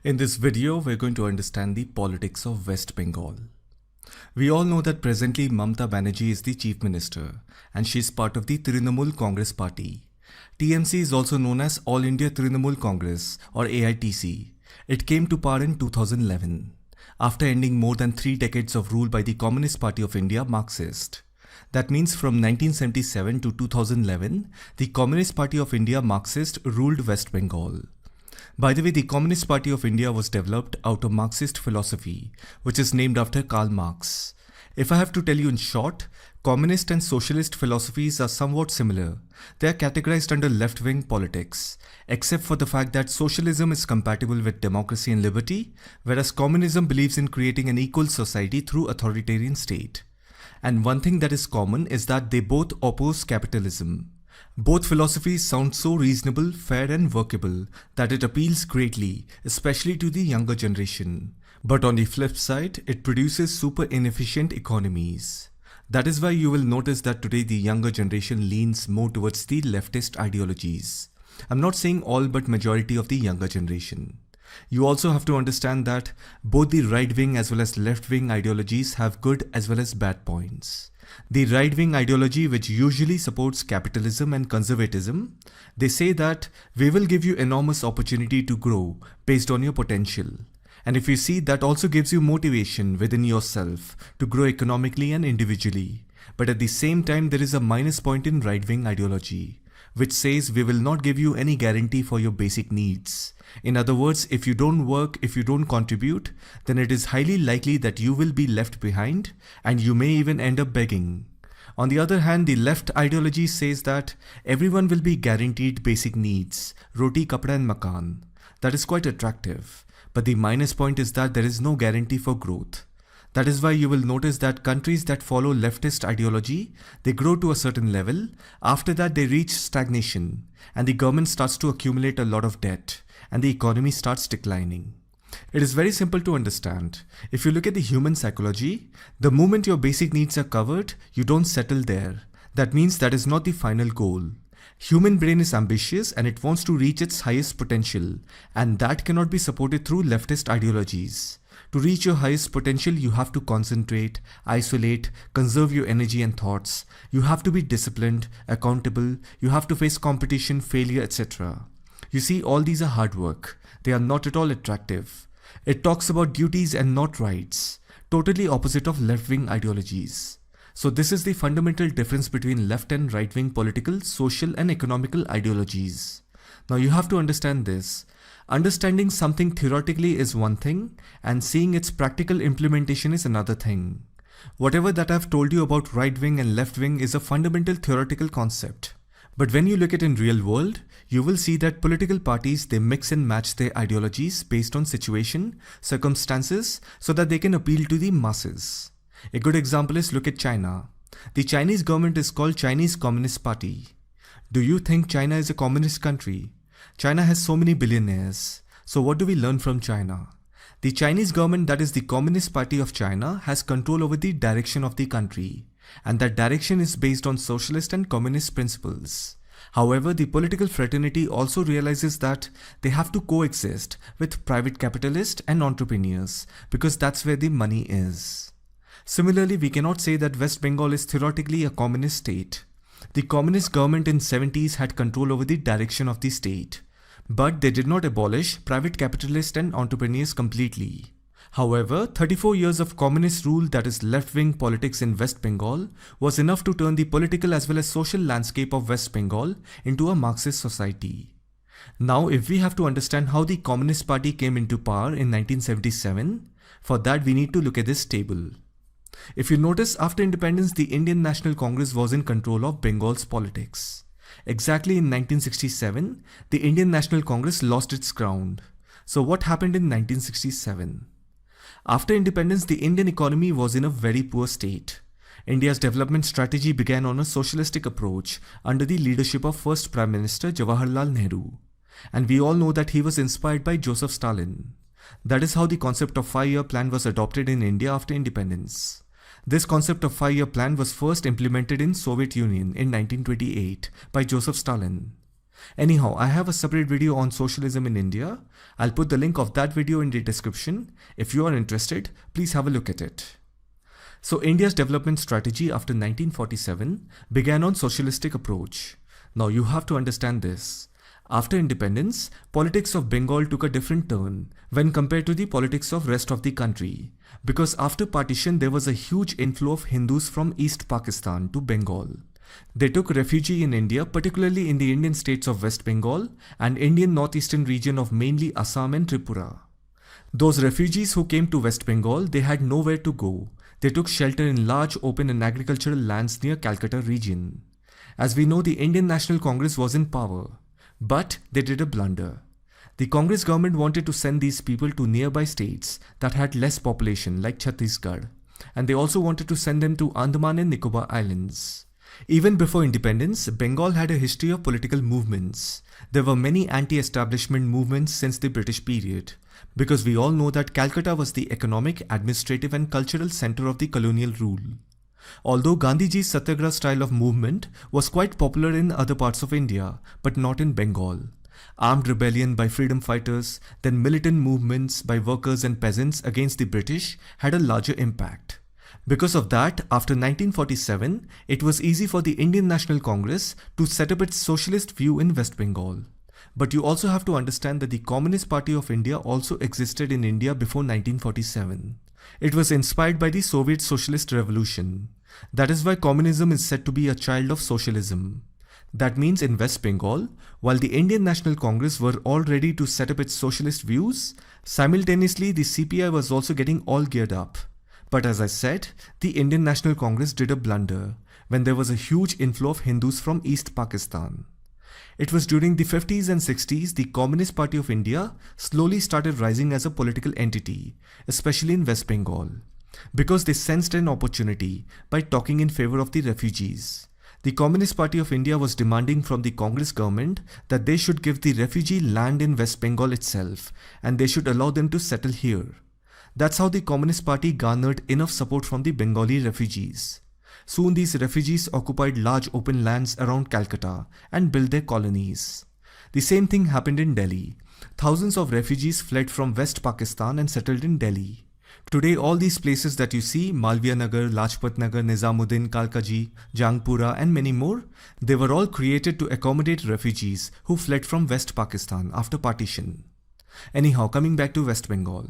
In this video, we're going to understand the politics of West Bengal. We all know that presently Mamata Banerjee is the Chief Minister and she is part of the Trinamool Congress Party. TMC is also known as All India Trinamool Congress or AITC. It came to power in 2011 after ending more than 3 decades of rule by the Communist Party of India, Marxist. That means from 1977 to 2011, the Communist Party of India, Marxist, ruled West Bengal. By the way, the Communist Party of India was developed out of Marxist philosophy, which is named after Karl Marx. If I have to tell you in short, communist and socialist philosophies are somewhat similar. They are categorized under left-wing politics, except for the fact that socialism is compatible with democracy and liberty, whereas communism believes in creating an equal society through authoritarian state. And one thing that is common is that they both oppose capitalism. Both philosophies sound so reasonable, fair and workable that it appeals greatly, especially to the younger generation. But on the flip side, it produces super inefficient economies. That is why you will notice that today the younger generation leans more towards the leftist ideologies. I'm not saying all but majority of the younger generation. You also have to understand that both the right-wing as well as left-wing ideologies have good as well as bad points. The right-wing ideology, which usually supports capitalism and conservatism, they say that we will give you enormous opportunity to grow based on your potential. And if you see, that also gives you motivation within yourself to grow economically and individually. But at the same time, there is a minus point in right-wing ideology, which says we will not give you any guarantee for your basic needs. In other words, if you don't work, if you don't contribute, then it is highly likely that you will be left behind and you may even end up begging. On the other hand, the left ideology says that everyone will be guaranteed basic needs, roti, kapda and makan. That is quite attractive. But the minus point is that there is no guarantee for growth. That is why you will notice that countries that follow leftist ideology, they grow to a certain level. After that, they reach stagnation and the government starts to accumulate a lot of debt and the economy starts declining. It is very simple to understand. If you look at the human psychology, the moment your basic needs are covered, you don't settle there. That means that is not the final goal. Human brain is ambitious and it wants to reach its highest potential, and that cannot be supported through leftist ideologies. To reach your highest potential, you have to concentrate, isolate, conserve your energy and thoughts. You have to be disciplined, accountable, you have to face competition, failure, etc. You see, all these are hard work. They are not at all attractive. It talks about duties and not rights, totally opposite of left-wing ideologies. So this is the fundamental difference between left and right-wing political, social and economical ideologies. Now you have to understand this. Understanding something theoretically is one thing and seeing its practical implementation is another thing. Whatever that I've told you about right-wing and left-wing is a fundamental theoretical concept. But when you look at it in real world, you will see that political parties, they mix and match their ideologies based on situation, circumstances, so that they can appeal to the masses. A good example is look at China. The Chinese government is called Chinese Communist Party. Do you think China is a communist country? China has so many billionaires. So what do we learn from China? The Chinese government, that is the Communist Party of China, has control over the direction of the country. And that direction is based on socialist and communist principles. However, the political fraternity also realizes that they have to coexist with private capitalists and entrepreneurs because that's where the money is. Similarly, we cannot say that West Bengal is theoretically a communist state. The communist government in 70s had control over the direction of the state, but they did not abolish private capitalists and entrepreneurs completely. However, 34 years of communist rule, that is left-wing politics in West Bengal, was enough to turn the political as well as social landscape of West Bengal into a Marxist society. Now, if we have to understand how the Communist Party came into power in 1977, for that we need to look at this table. If you notice, after independence, the Indian National Congress was in control of Bengal's politics. Exactly in 1967, the Indian National Congress lost its ground. So what happened in 1967? After independence, the Indian economy was in a very poor state. India's development strategy began on a socialistic approach under the leadership of first Prime Minister Jawaharlal Nehru. And we all know that he was inspired by Joseph Stalin. That is how the concept of 5-year plan was adopted in India after independence. This concept of 5-year plan was first implemented in Soviet Union in 1928 by Joseph Stalin. Anyhow, I have a separate video on socialism in India. I'll put the link of that video in the description. If you are interested, please have a look at it. So India's development strategy after 1947 began on socialistic approach. Now you have to understand this. After independence, politics of Bengal took a different turn when compared to the politics of rest of the country. Because after partition there was a huge inflow of Hindus from East Pakistan to Bengal. They took refuge in India, particularly in the Indian states of West Bengal and Indian northeastern region of mainly Assam and Tripura. Those refugees who came to West Bengal, they had nowhere to go. They took shelter in large open and agricultural lands near Calcutta region. As we know, the Indian National Congress was in power, but they did a blunder. The Congress government wanted to send these people to nearby states that had less population like Chhattisgarh, and they also wanted to send them to Andaman and Nicobar Islands. Even before independence, Bengal had a history of political movements. There were many anti-establishment movements since the British period, because we all know that Calcutta was the economic, administrative and cultural center of the colonial rule. Although Gandhiji's Satyagraha style of movement was quite popular in other parts of India, but not in Bengal. Armed rebellion by freedom fighters, then militant movements by workers and peasants against the British had a larger impact. Because of that, after 1947, it was easy for the Indian National Congress to set up its socialist view in West Bengal. But you also have to understand that the Communist Party of India also existed in India before 1947. It was inspired by the Soviet Socialist Revolution. That is why communism is said to be a child of socialism. That means in West Bengal, while the Indian National Congress were all ready to set up its socialist views, simultaneously the CPI was also getting all geared up. But as I said, the Indian National Congress did a blunder when there was a huge inflow of Hindus from East Pakistan. It was during the 50s and 60s the Communist Party of India slowly started rising as a political entity, especially in West Bengal, because they sensed an opportunity by talking in favor of the refugees. The Communist Party of India was demanding from the Congress government that they should give the refugee land in West Bengal itself and they should allow them to settle here. That's how the Communist Party garnered enough support from the Bengali refugees. Soon these refugees occupied large open lands around Calcutta and built their colonies. The same thing happened in Delhi. Thousands of refugees fled from West Pakistan and settled in Delhi. Today all these places that you see, Malviya Nagar, Lajpat Nagar, Nizamuddin, Kalkaji, Jangpura and many more, they were all created to accommodate refugees who fled from West Pakistan after partition. Anyhow, coming back to West Bengal.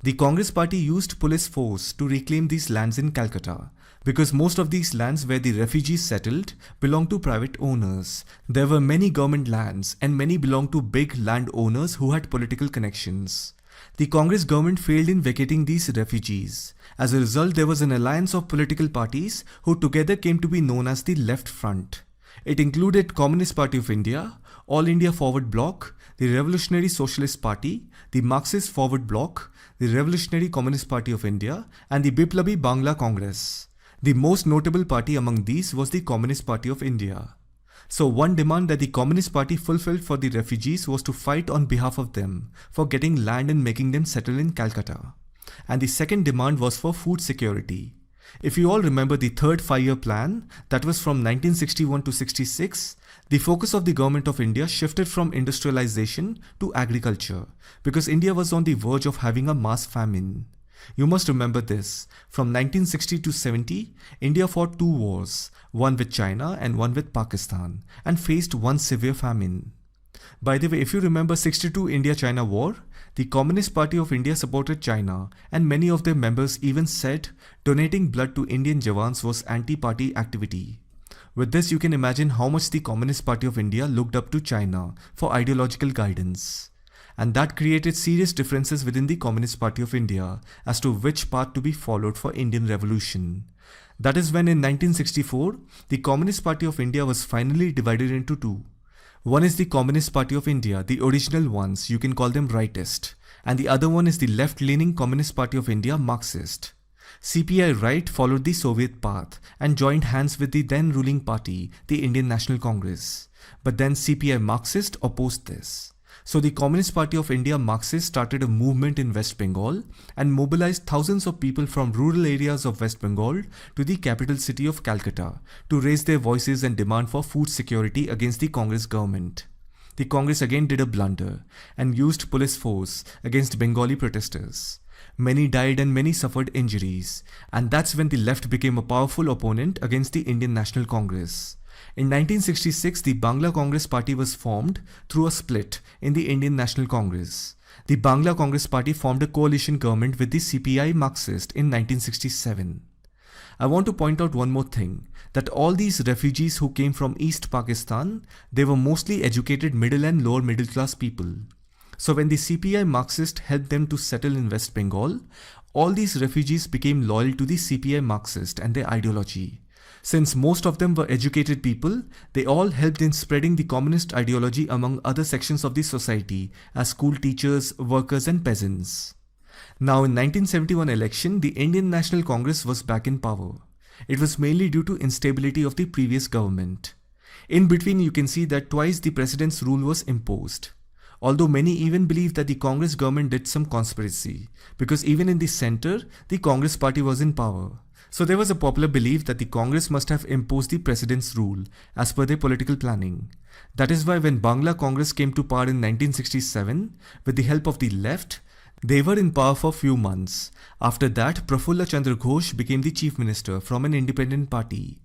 The Congress Party used police force to reclaim these lands in Calcutta, because most of these lands where the refugees settled belonged to private owners. There were many government lands and many belonged to big landowners who had political connections. The Congress government failed in vacating these refugees. As a result, there was an alliance of political parties who together came to be known as the Left Front. It included Communist Party of India, All India Forward Bloc, the Revolutionary Socialist Party, the Marxist Forward Bloc, the Revolutionary Communist Party of India, and the Biplabi Bangla Congress. The most notable party among these was the Communist Party of India. So one demand that the Communist Party fulfilled for the refugees was to fight on behalf of them for getting land and making them settle in Calcutta. And the second demand was for food security. If you all remember the third 5-year plan, that was from 1961 to 66, the focus of the government of India shifted from industrialization to agriculture because India was on the verge of having a mass famine. You must remember this. From 1960 to 70, India fought 2 wars, one with China and one with Pakistan, and faced one severe famine. By the way, if you remember 62 India-China war, the Communist Party of India supported China and many of their members even said donating blood to Indian Jawans was anti-party activity. With this, you can imagine how much the Communist Party of India looked up to China for ideological guidance. And that created serious differences within the Communist Party of India as to which path to be followed for Indian revolution. That is when in 1964, the Communist Party of India was finally divided into 2. One is the Communist Party of India, the original ones, you can call them rightist, and the other one is the left-leaning Communist Party of India, Marxist. CPI right followed the Soviet path and joined hands with the then ruling party, the Indian National Congress. But then CPI Marxist opposed this. So the Communist Party of India Marxists started a movement in West Bengal and mobilized thousands of people from rural areas of West Bengal to the capital city of Calcutta to raise their voices and demand for food security against the Congress government. the Congress again did a blunder and used police force against Bengali protesters. Many died and many suffered injuries, and that's when the left became a powerful opponent against the Indian National Congress. In 1966, the Bangla Congress Party was formed through a split in the Indian National Congress. The Bangla Congress Party formed a coalition government with the CPI Marxist in 1967. I want to point out one more thing, that all these refugees who came from East Pakistan, they were mostly educated middle and lower middle class people. So when the CPI Marxist helped them to settle in West Bengal, all these refugees became loyal to the CPI Marxist and their ideology. Since most of them were educated people, they all helped in spreading the communist ideology among other sections of the society as school teachers, workers and peasants. Now in 1971 election, the Indian National Congress was back in power. It was mainly due to instability of the previous government. In between you can see that twice the president's rule was imposed. Although many even believe that the Congress government did some conspiracy, because even in the center, the Congress party was in power. So there was a popular belief that the Congress must have imposed the president's rule as per their political planning. That is why when Bangla Congress came to power in 1967, with the help of the left, they were in power for few months. After that, Prafulla Chandra Ghosh became the chief minister from an independent party.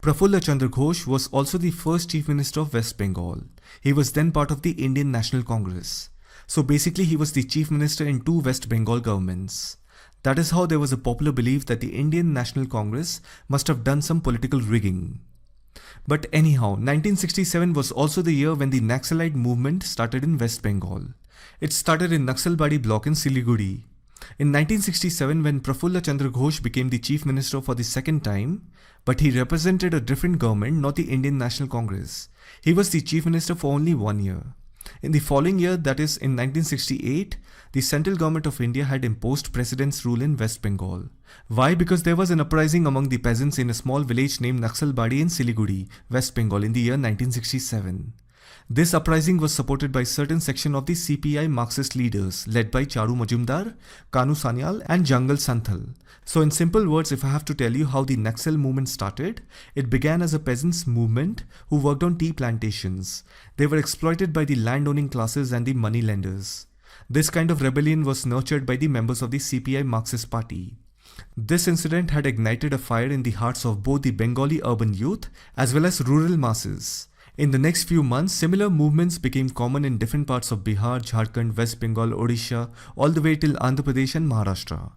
Prafulla Chandra Ghosh was also the first chief minister of West Bengal. He was then part of the Indian National Congress. So basically he was the chief minister in two West Bengal governments. That is how there was a popular belief that the Indian National Congress must have done some political rigging. But anyhow, 1967 was also the year when the Naxalite movement started in West Bengal. It started in Naxalbari block in Siliguri. In 1967, when Prafulla Chandra Ghosh became the chief minister for the second time, but he represented a different government, not the Indian National Congress. He was the chief minister for only 1 year. In the following year, that is in 1968, the central government of India had imposed president's rule in West Bengal. Why? Because there was an uprising among the peasants in a small village named Naxalbari in Siliguri, West Bengal in the year 1967. This uprising was supported by certain section of the CPI Marxist leaders led by Charu Majumdar, Kanu Sanyal and Jangal Santhal. So in simple words, if I have to tell you how the Naxal movement started, it began as a peasants movement who worked on tea plantations. They were exploited by the landowning classes and the money lenders. This kind of rebellion was nurtured by the members of the CPI Marxist party. This incident had ignited a fire in the hearts of both the Bengali urban youth as well as rural masses. In the next few months, similar movements became common in different parts of Bihar, Jharkhand, West Bengal, Odisha, all the way till Andhra Pradesh and Maharashtra.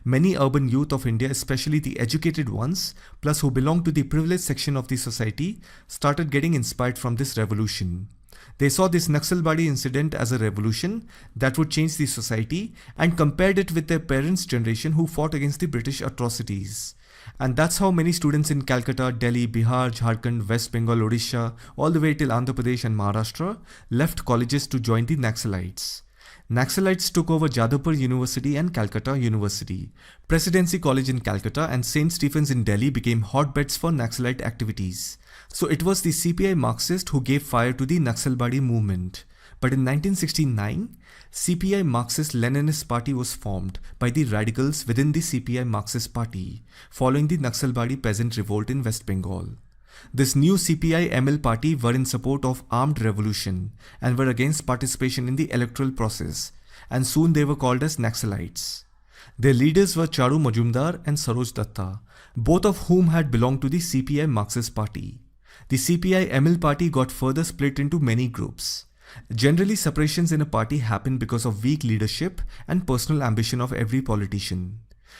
Many urban youth of India, especially the educated ones, plus who belonged to the privileged section of the society, started getting inspired from this revolution. They saw this Naxalbari incident as a revolution that would change the society and compared it with their parents' generation who fought against the British atrocities. And that's how many students in Calcutta, Delhi, Bihar, Jharkhand, West Bengal, Odisha, all the way till Andhra Pradesh and Maharashtra left colleges to join the Naxalites. Naxalites took over Jadavpur University and Calcutta University. Presidency College in Calcutta and St. Stephen's in Delhi became hotbeds for Naxalite activities. So it was the CPI Marxist who gave fire to the Naxalbari movement. But in 1969, CPI Marxist-Leninist party was formed by the radicals within the CPI Marxist party, following the Naxalbari peasant revolt in West Bengal. This new CPI-ML party were in support of armed revolution and were against participation in the electoral process, and soon they were called as Naxalites. Their leaders were Charu Majumdar and Saroj Datta, both of whom had belonged to the CPI Marxist party. The CPI-ML party got further split into many groups. Generally, separations in a party happen because of weak leadership and personal ambition of every politician.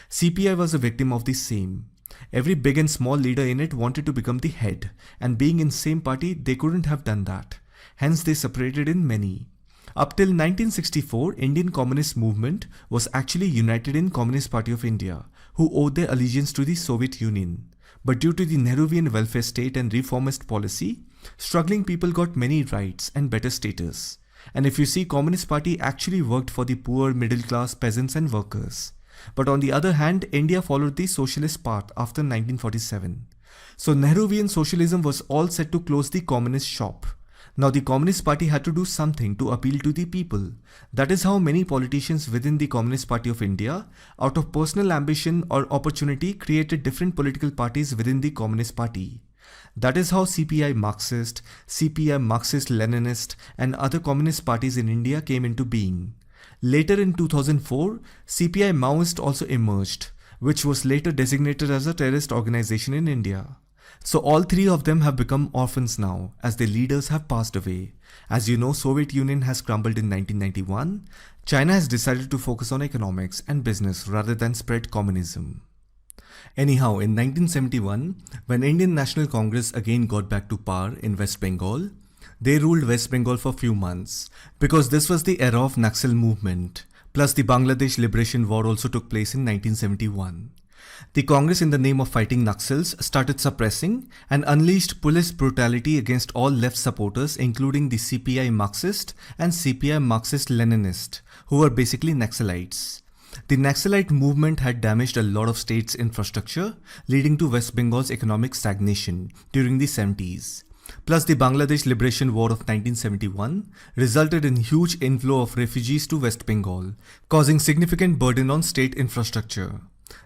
CPI was a victim of the same. Every big and small leader in it wanted to become the head, and being in same party, they couldn't have done that. Hence, they separated in many. Up till 1964, Indian Communist movement was actually united in Communist Party of India, who owed their allegiance to the Soviet Union. But due to the Nehruvian welfare state and reformist policy, struggling people got many rights and better status. And if you see, Communist Party actually worked for the poor, middle class, peasants and workers. But on the other hand, India followed the socialist path after 1947. So Nehruvian socialism was all set to close the communist shop. Now the Communist Party had to do something to appeal to the people. That is how many politicians within the Communist Party of India, out of personal ambition or opportunity, created different political parties within the Communist Party. That is how CPI Marxist, CPI Marxist Leninist, and other communist parties in India came into being. Later in 2004, CPI Maoist also emerged, which was later designated as a terrorist organization in India. So all three of them have become orphans now, as their leaders have passed away. As you know, Soviet Union has crumbled in 1991. China has decided to focus on economics and business rather than spread communism. Anyhow, in 1971, when Indian National Congress again got back to power in West Bengal, they ruled West Bengal for few months because this was the era of Naxal movement. Plus the Bangladesh Liberation War also took place in 1971. The Congress, in the name of fighting Naxals, started suppressing and unleashed police brutality against all left supporters, including the CPI Marxist and CPI Marxist-Leninist, who were basically Naxalites. The Naxalite movement had damaged a lot of states' infrastructure, leading to West Bengal's economic stagnation during the 70s. Plus, the Bangladesh Liberation War of 1971 resulted in huge inflow of refugees to West Bengal, causing significant burden on state infrastructure.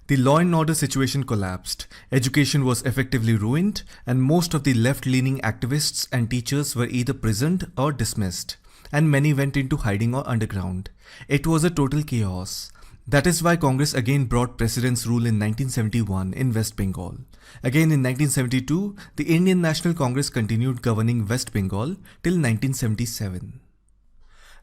The law and order situation collapsed, education was effectively ruined, and most of the left-leaning activists and teachers were either prisoned or dismissed, and many went into hiding or underground. It was a total chaos. That is why Congress again brought President's rule in 1971 in West Bengal. Again in 1972, the Indian National Congress continued governing West Bengal till 1977.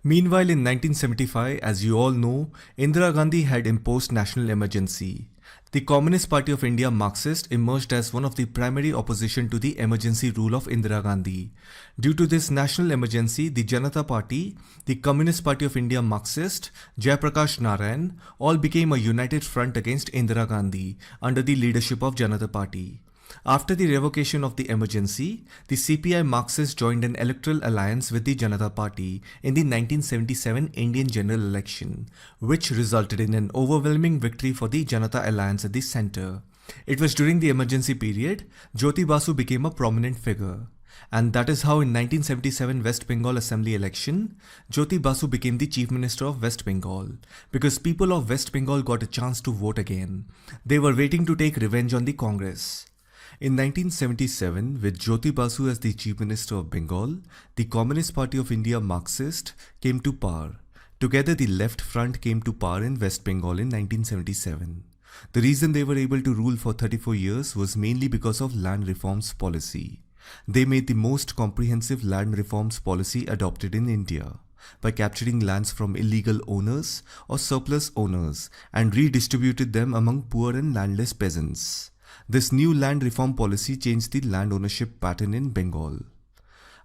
Meanwhile, in 1975, as you all know, Indira Gandhi had imposed national emergency. The Communist Party of India Marxist emerged as one of the primary opposition to the emergency rule of Indira Gandhi. Due to this national emergency, the Janata Party, the Communist Party of India Marxist, Jayaprakash Narayan all became a united front against Indira Gandhi under the leadership of Janata Party. After the revocation of the emergency, the CPI Marxists joined an electoral alliance with the Janata Party in the 1977 Indian general election, which resulted in an overwhelming victory for the Janata Alliance at the centre. It was during the emergency period, Jyoti Basu became a prominent figure. And that is how in 1977 West Bengal Assembly election, Jyoti Basu became the Chief Minister of West Bengal, because people of West Bengal got a chance to vote again. They were waiting to take revenge on the Congress. In 1977, with Jyoti Basu as the Chief Minister of Bengal, the Communist Party of India Marxist came to power. Together, the Left Front came to power in West Bengal in 1977. The reason they were able to rule for 34 years was mainly because of land reforms policy. They made the most comprehensive land reforms policy adopted in India by capturing lands from illegal owners or surplus owners and redistributed them among poor and landless peasants. This new land reform policy changed the land ownership pattern in Bengal.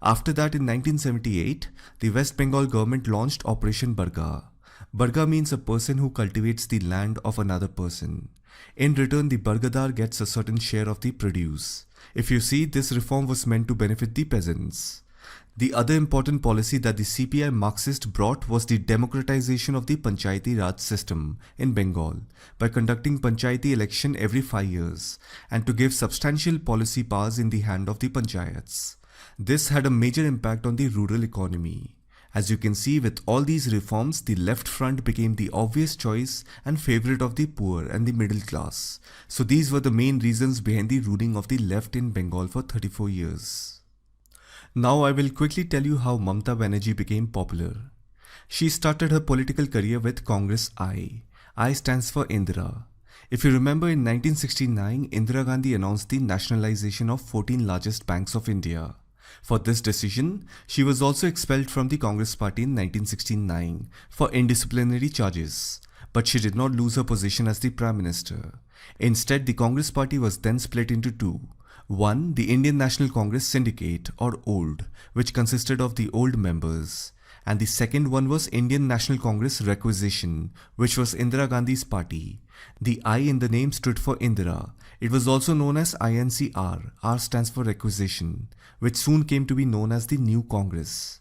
After that, in 1978, the West Bengal government launched Operation Barga. Barga means a person who cultivates the land of another person. In return, the Bargadar gets a certain share of the produce. If you see, this reform was meant to benefit the peasants. The other important policy that the CPI Marxist brought was the democratization of the Panchayati Raj system in Bengal by conducting Panchayati election every 5 years and to give substantial policy powers in the hand of the Panchayats. This had a major impact on the rural economy. As you can see, with all these reforms, the Left Front became the obvious choice and favorite of the poor and the middle class. So these were the main reasons behind the ruling of the left in Bengal for 34 years. Now I will quickly tell you how Mamata Banerjee became popular. She started her political career with Congress I. I stands for Indira. If you remember, in 1969, Indira Gandhi announced the nationalization of 14 largest banks of India. For this decision, she was also expelled from the Congress party in 1969 for indisciplinary charges. But she did not lose her position as the Prime Minister. Instead, the Congress party was then split into two. One, the Indian National Congress Syndicate or OLD, which consisted of the old members. And the second one was Indian National Congress Requisition, which was Indira Gandhi's party. The I in the name stood for Indira. It was also known as INCR, R stands for Requisition, which soon came to be known as the New Congress.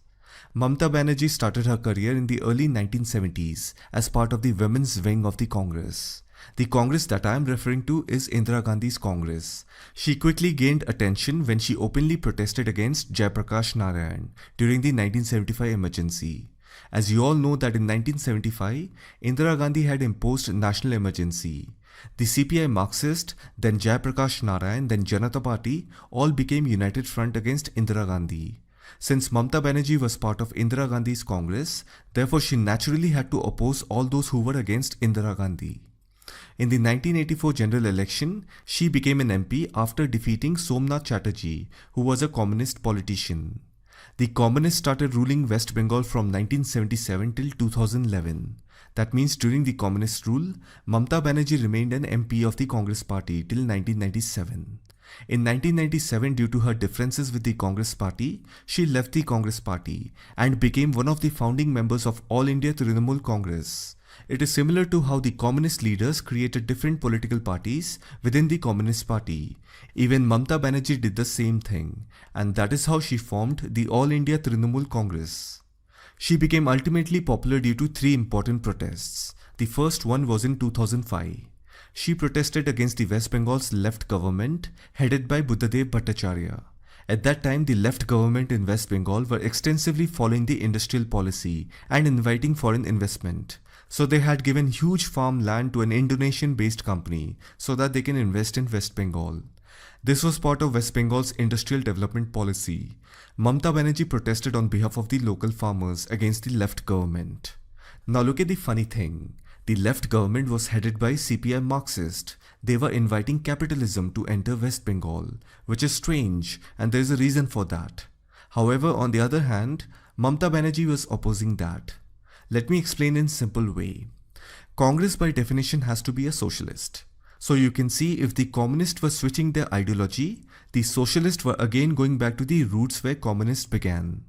Mamata Banerjee started her career in the early 1970s as part of the women's wing of the Congress. The Congress that I am referring to is Indira Gandhi's Congress. She quickly gained attention when she openly protested against Jayaprakash Narayan during the 1975 emergency. As you all know that in 1975, Indira Gandhi had imposed national emergency. The CPI Marxist, then Jayaprakash Narayan, then Janata Party all became united front against Indira Gandhi. Since Mamta Banerjee was part of Indira Gandhi's Congress, therefore she naturally had to oppose all those who were against Indira Gandhi. In the 1984 general election, she became an MP after defeating Somnath Chatterjee, who was a communist politician. The communists started ruling West Bengal from 1977 till 2011. That means during the communist rule, Mamta Banerjee remained an MP of the Congress party till 1997. In 1997, due to her differences with the Congress party, she left the Congress party and became one of the founding members of All India Trinamool Congress. It is similar to how the communist leaders created different political parties within the Communist Party. Even Mamta Banerjee did the same thing, and that is how she formed the All India Trinamool Congress. She became ultimately popular due to three important protests. The first one was in 2005. She protested against the West Bengal's left government headed by Buddhadev Bhattacharya. At that time, the left government in West Bengal were extensively following the industrial policy and inviting foreign investment. So they had given huge farm land to an Indonesian-based company so that they can invest in West Bengal. This was part of West Bengal's industrial development policy. Mamta Banerjee protested on behalf of the local farmers against the left government. Now look at the funny thing. The left government was headed by CPI Marxist. They were inviting capitalism to enter West Bengal, which is strange, and there is a reason for that. However, on the other hand, Mamta Banerjee was opposing that. Let me explain in simple way. Congress by definition has to be a socialist. So you can see if the communists were switching their ideology, the socialists were again going back to the roots where communists began.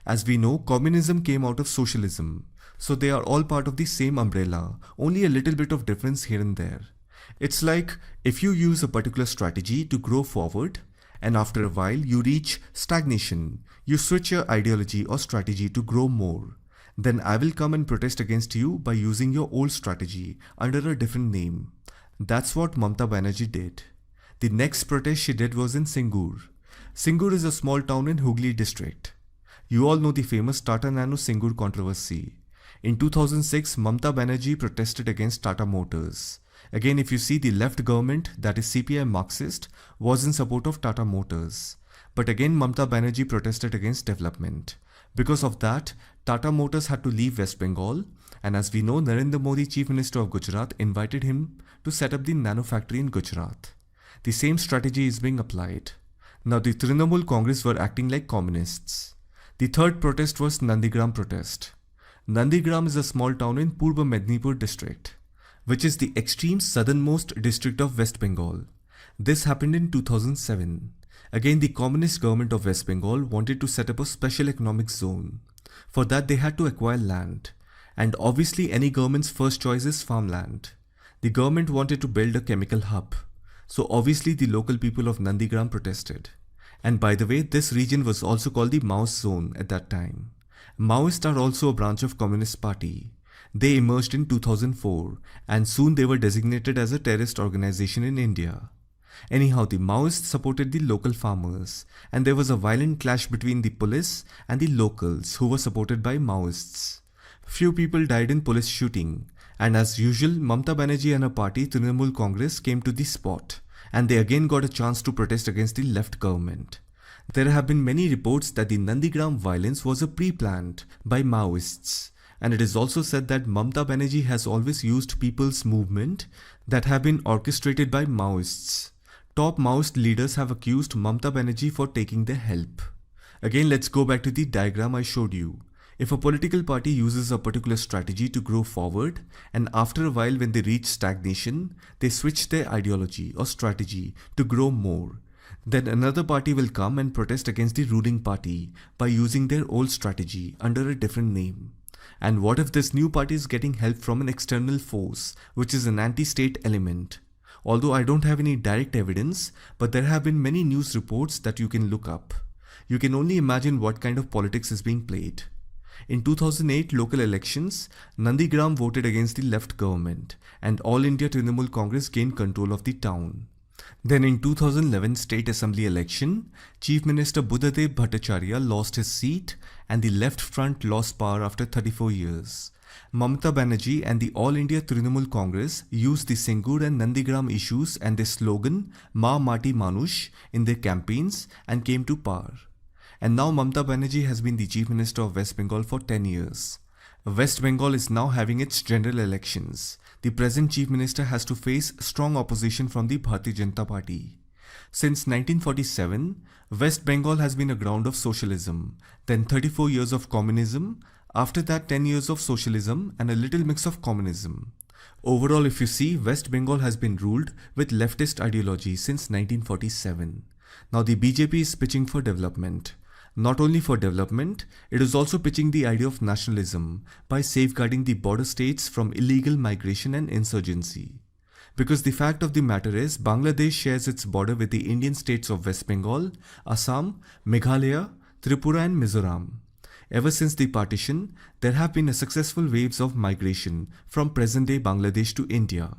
As we know, communism came out of socialism. So they are all part of the same umbrella, only a little bit of difference here and there. It's like if you use a particular strategy to grow forward, and after a while you reach stagnation, you switch your ideology or strategy to grow more. Then I will come and protest against you by using your old strategy under a different name. That's what Mamta Banerjee did. The next protest she did was in Singur. Singur is a small town in Hooghly district. You all know the famous Tata Nano Singur controversy. In 2006, Mamta Banerjee protested against Tata Motors. Again, if you see, the left government, that is CPI Marxist, was in support of Tata Motors. But again, Mamta Banerjee protested against development. Because of that, Tata Motors had to leave West Bengal, and as we know, Narendra Modi, Chief Minister of Gujarat, invited him to set up the nano factory in Gujarat. The same strategy is being applied. Now the Trinamool Congress were acting like communists. The third protest was Nandigram protest. Nandigram is a small town in Purba Mednipur district, which is the extreme southernmost district of West Bengal. This happened in 2007. Again, the communist government of West Bengal wanted to set up a special economic zone. For that, they had to acquire land. And obviously, any government's first choice is farmland. The government wanted to build a chemical hub. So obviously, the local people of Nandigram protested. And by the way, this region was also called the Maoist zone at that time. Maoists are also a branch of Communist Party. They emerged in 2004 and soon they were designated as a terrorist organization in India. Anyhow, the Maoists supported the local farmers and there was a violent clash between the police and the locals who were supported by Maoists. Few people died in police shooting and as usual, Mamta Banerjee and her party Trinamool Congress came to the spot and they again got a chance to protest against the left government. There have been many reports that the Nandigram violence was a pre-planned by Maoists. And it is also said that Mamta Banerjee has always used people's movement that have been orchestrated by Maoists. Top Maoist leaders have accused Mamta Banerjee for taking their help. Again, let's go back to the diagram I showed you. If a political party uses a particular strategy to grow forward, and after a while when they reach stagnation, they switch their ideology or strategy to grow more, then another party will come and protest against the ruling party by using their old strategy under a different name. And what if this new party is getting help from an external force, which is an anti-state element? Although I don't have any direct evidence, but there have been many news reports that you can look up. You can only imagine what kind of politics is being played. In 2008 local elections, Nandigram voted against the left government and All India Trinamool Congress gained control of the town. Then in 2011 State Assembly election, Chief Minister Buddhadev Bhattacharya lost his seat and the left front lost power after 34 years. Mamata Banerjee and the All India Trinamool Congress used the Singur and Nandigram issues and their slogan Ma Mati Manush in their campaigns and came to power. And now Mamata Banerjee has been the Chief Minister of West Bengal for 10 years. West Bengal is now having its general elections. The present Chief Minister has to face strong opposition from the Bharatiya Janata Party. Since 1947, West Bengal has been a ground of socialism, then 34 years of communism, after that 10 years of socialism and a little mix of communism. Overall, if you see, West Bengal has been ruled with leftist ideology since 1947. Now the BJP is pitching for development. Not only for development, it is also pitching the idea of nationalism by safeguarding the border states from illegal migration and insurgency. Because the fact of the matter is, Bangladesh shares its border with the Indian states of West Bengal, Assam, Meghalaya, Tripura and Mizoram. Ever since the partition, there have been successful waves of migration from present-day Bangladesh to India.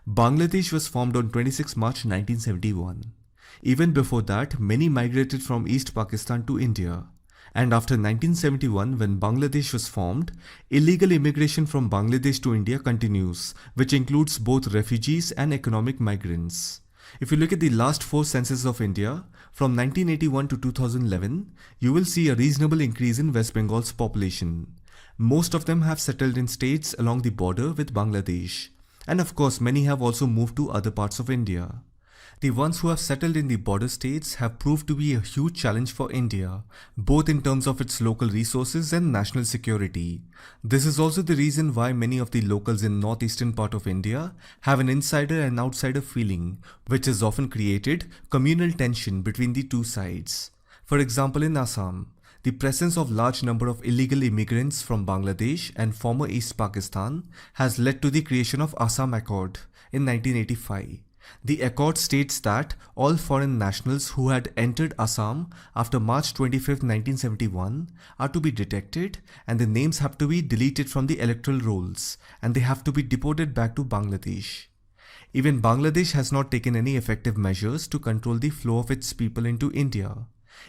Bangladesh was formed on 26 March 1971. Even before that, many migrated from East Pakistan to India. And after 1971, when Bangladesh was formed, illegal immigration from Bangladesh to India continues, which includes both refugees and economic migrants. If you look at the last 4 censuses of India, from 1981 to 2011, you will see a reasonable increase in West Bengal's population. Most of them have settled in states along the border with Bangladesh. And of course, many have also moved to other parts of India. The ones who have settled in the border states have proved to be a huge challenge for India, both in terms of its local resources and national security. This is also the reason why many of the locals in northeastern part of India have an insider and outsider feeling, which has often created communal tension between the two sides. For example, in Assam, the presence of large number of illegal immigrants from Bangladesh and former East Pakistan has led to the creation of Assam Accord in 1985. The accord states that all foreign nationals who had entered Assam after March 25, 1971 are to be detected and their names have to be deleted from the electoral rolls and they have to be deported back to Bangladesh. Even Bangladesh has not taken any effective measures to control the flow of its people into India.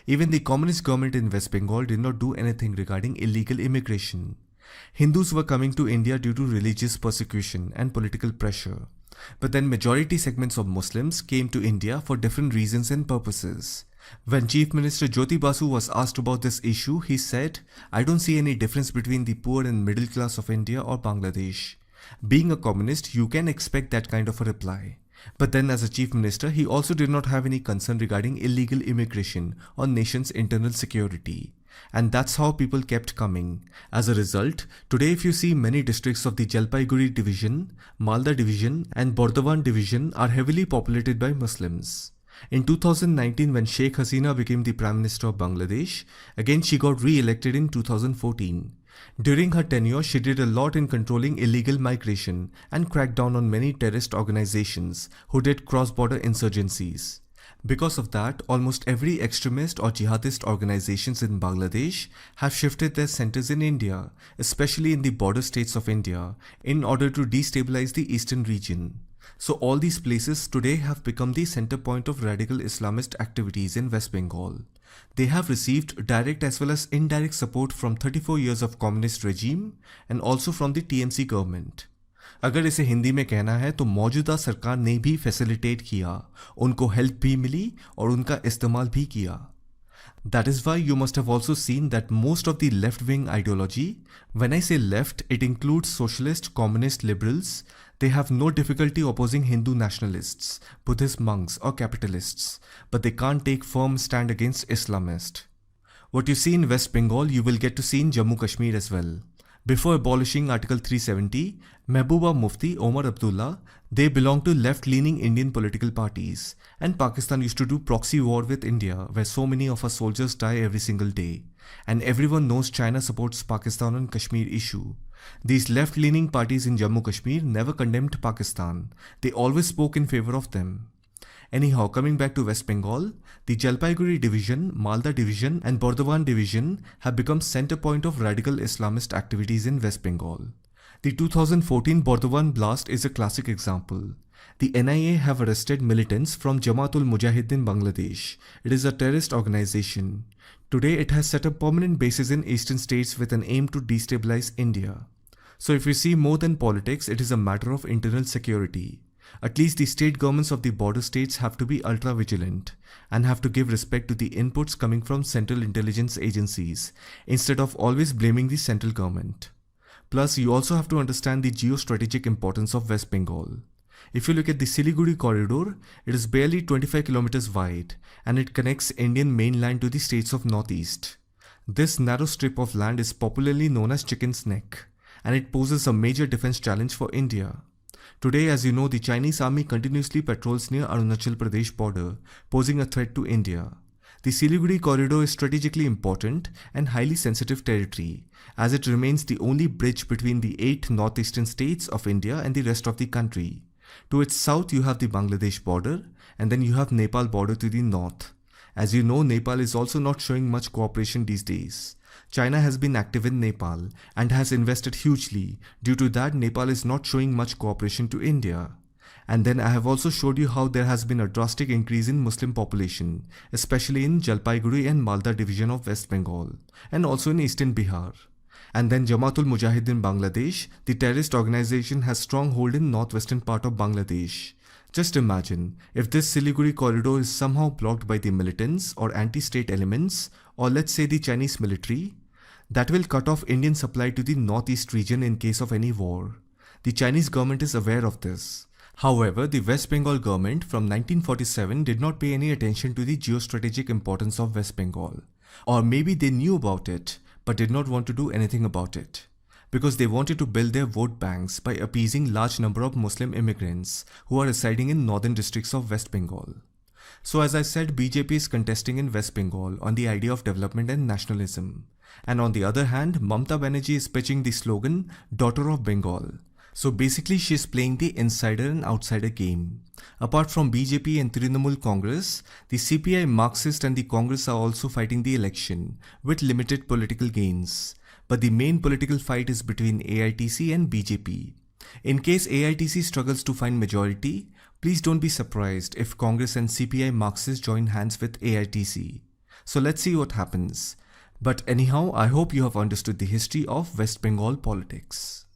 Even the communist government in West Bengal did not do anything regarding illegal immigration. Hindus were coming to India due to religious persecution and political pressure. But then majority segments of Muslims came to India for different reasons and purposes. When Chief Minister Jyoti Basu was asked about this issue, he said, "I don't see any difference between the poor and middle class of India or Bangladesh." Being a communist, you can expect that kind of a reply. But then as a Chief Minister, he also did not have any concern regarding illegal immigration or nation's internal security. And that's how people kept coming. As a result, today if you see many districts of the Jalpaiguri division, Malda division and Burdwan division are heavily populated by Muslims. In 2019, when Sheikh Hasina became the Prime Minister of Bangladesh, again she got re-elected in 2014. During her tenure, she did a lot in controlling illegal migration and cracked down on many terrorist organizations who did cross-border insurgencies. Because of that, almost every extremist or jihadist organizations in Bangladesh have shifted their centers in India, especially in the border states of India, in order to destabilize the eastern region. So all these places today have become the center point of radical Islamist activities in West Bengal. They have received direct as well as indirect support from 34 years of communist regime and also from the TMC government. अगर इसे हिंदी में कहना है तो मौजूदा सरकार ने भी फैसिलिटेट किया, उनको हेल्प भी मिली और उनका इस्तेमाल भी किया. That is why you must have also seen that most of the left-wing ideology, when I say left, it includes socialist, communist, liberals, they have no difficulty opposing Hindu nationalists, Buddhist monks or capitalists, but they can't take firm stand against Islamists. What you see in West Bengal, you will get to see in Jammu Kashmir as well. Before abolishing Article 370, Mehbooba Mufti, Omar Abdullah, they belonged to left-leaning Indian political parties, and Pakistan used to do proxy war with India, where so many of our soldiers die every single day. And everyone knows China supports Pakistan on Kashmir issue. These left-leaning parties in Jammu Kashmir never condemned Pakistan. They always spoke in favor of them. Anyhow, coming back to West Bengal, the Jalpaiguri division, Malda division and Burdwan division have become center point of radical Islamist activities in West Bengal. The 2014 Burdwan blast is a classic example. The NIA have arrested militants from Jamaatul Mujahideen Bangladesh. It is a terrorist organization. Today it has set up permanent bases in eastern states with an aim to destabilize India. So if we see more than politics, it is a matter of internal security. At least the state governments of the border states have to be ultra vigilant and have to give respect to the inputs coming from central intelligence agencies instead of always blaming the central government. Plus, you also have to understand the geostrategic importance of West Bengal. If you look at the Siliguri corridor, it is barely 25 kilometers wide and it connects Indian mainland to the states of Northeast. This narrow strip of land is popularly known as Chicken's Neck, and it poses a major defense challenge for India. Today, as you know, the Chinese army continuously patrols near Arunachal Pradesh border, posing a threat to India. The Siliguri corridor is strategically important and highly sensitive territory, as it remains the only bridge between the 8 northeastern states of India and the rest of the country. To its south, you have the Bangladesh border, and then you have Nepal border to the north. As you know, Nepal is also not showing much cooperation these days. China has been active in Nepal and has invested hugely. Due to that, Nepal is not showing much cooperation to India. And then I have also showed you how there has been a drastic increase in Muslim population, especially in Jalpaiguri and Malda division of West Bengal, and also in eastern Bihar. And then Jamaatul Mujahideen Bangladesh, the terrorist organization, has stronghold in northwestern part of Bangladesh. Just imagine, if this Siliguri corridor is somehow blocked by the militants or anti-state elements, or let's say the Chinese military, that will cut off Indian supply to the northeast region in case of any war. The Chinese government is aware of this. However, the West Bengal government from 1947 did not pay any attention to the geostrategic importance of West Bengal. Or maybe they knew about it, but did not want to do anything about it, because they wanted to build their vote banks by appeasing large number of Muslim immigrants who are residing in northern districts of West Bengal. So as I said, BJP is contesting in West Bengal on the idea of development and nationalism. And on the other hand, Mamta Banerjee is pitching the slogan, Daughter of Bengal. So basically she is playing the insider and outsider game. Apart from BJP and Trinamool Congress, the CPI, Marxist and the Congress are also fighting the election with limited political gains. But the main political fight is between AITC and BJP. In case AITC struggles to find majority, please don't be surprised if Congress and CPI Marxist join hands with AITC. So let's see what happens. But anyhow, I hope you have understood the history of West Bengal politics.